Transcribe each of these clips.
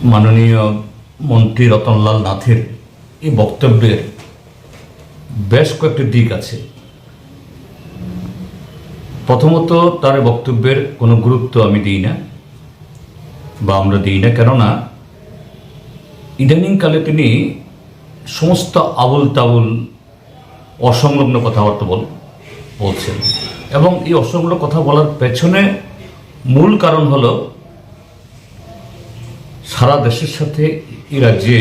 মাননীয় মন্ত্রী রতনলাল নাথের এই বক্তব্যের বেশ কয়েকটি দিক আছে। প্রথমত, তার বক্তব্যের কোনো গুরুত্ব আমি দিই না বা আমরা দিই না, কেননা ইদানিংকালে তিনি সমস্ত আবুল তাবুল অসংলগ্ন কথাবার্তা বলছেন এবং এই অসংলগ্ন কথা বলার পেছনে মূল কারণ হলো সারা দেশের সাথে এই রাজ্যে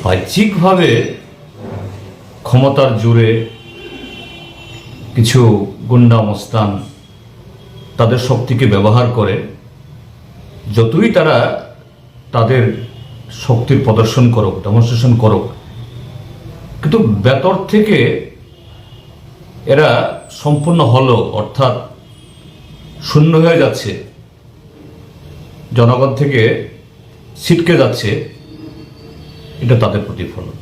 বাহ্যিকভাবে ক্ষমতার জোরে কিছু গুন্ডা মস্তান তাদের শক্তিকে ব্যবহার করে যতই তারা তাদের শক্তির প্রদর্শন করুক, ডেমনস্ট্রেশন করুক, কিন্তু ভেতর থেকে এরা সম্পূর্ণ হলো, অর্থাৎ শূন্য হয়ে যাচ্ছে, জনগণ থেকে ছিটকে যাচ্ছে। এটা তাদের প্রতিফলন।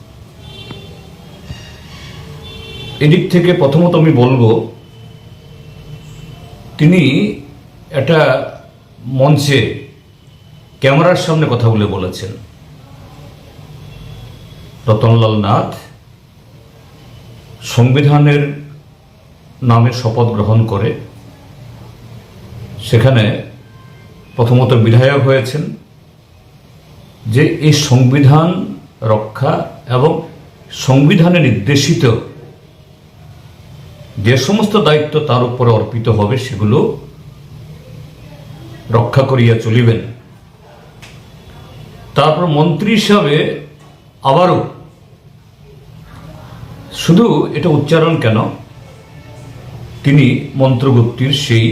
এদিক থেকে প্রথমত আমি বলবো, তিনি একটা মঞ্চে ক্যামেরার সামনে কথাগুলো বলেছেন। রতনলাল নাথ সংবিধানের নামে শপথ গ্রহণ করে সেখানে প্রথমত বিধায়ক হয়েছেন যে এই সংবিধান রক্ষা এবং সংবিধানে নির্দেশিত যে সমস্ত দায়িত্ব তার উপরে অর্পিত হবে সেগুলো রক্ষা করিয়া চলিবেন। তারপর মন্ত্রী হিসাবে আবারও শুধু এটা উচ্চারণ কেন, তিনি মন্ত্রগুপ্তির সেই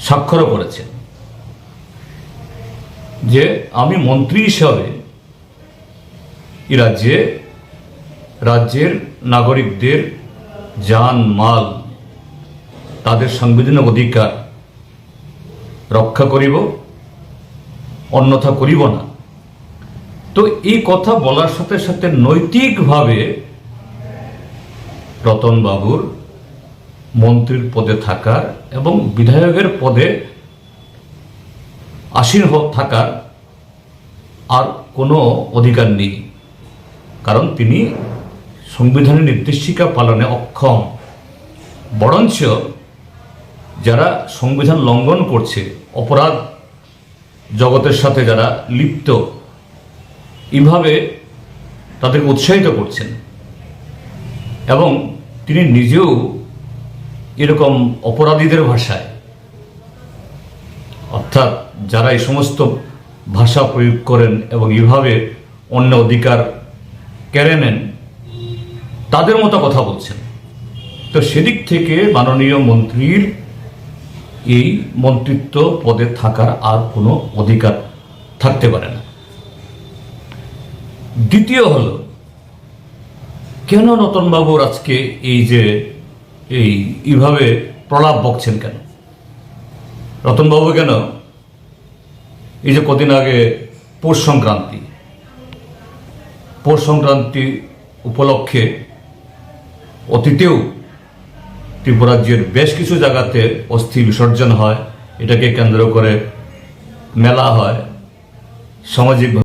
স্বাক্ষরও করেছেন যে আমি মন্ত্রী হিসাবে এই রাজ্যের নাগরিকদের জান মাল তাদের সাংবিধানিক অধিকার রক্ষা করিব, অন্যথা করিব না। তো এই কথা বলার সাথে সাথে নৈতিকভাবে রতনবাবুর মন্ত্রীর পদে থাকার এবং বিধায়কের পদে আসীন থাকার আর কোনো অধিকার নেই, কারণ তিনি সংবিধানের নির্দেশিকা পালনে অক্ষম। বরঞ্চ যারা সংবিধান লঙ্ঘন করছে, অপরাধ জগতের সাথে যারা লিপ্ত, এইভাবে তাদেরকে উৎসাহিত করছেন এবং তিনি নিজেও এরকম অপরাধীদের ভাষায়, অর্থাৎ যারা এই সমস্ত ভাষা প্রয়োগ করেন এবং এইভাবে অন্য অধিকার কেড়ে নেন, তাদের মতো কথা বলছেন। তো সেদিক থেকে মাননীয় মন্ত্রীর এই মন্ত্রিত্ব পদে থাকার আর কোনো অধিকার থাকতে পারে না। দ্বিতীয় হলো, কেন রতনবাবুর আজকে এইভাবে প্রলাপ বকছেন কেন? রতনবাবু কেন এই যে কদিন আগে পৌষ সংক্রান্তি উপলক্ষে অতীতেও ত্রিপুরাজ্যের বেশ কিছু জায়গাতে অস্থি বিসর্জন হয়, এটাকে কেন্দ্র করে মেলা হয়, সামাজিক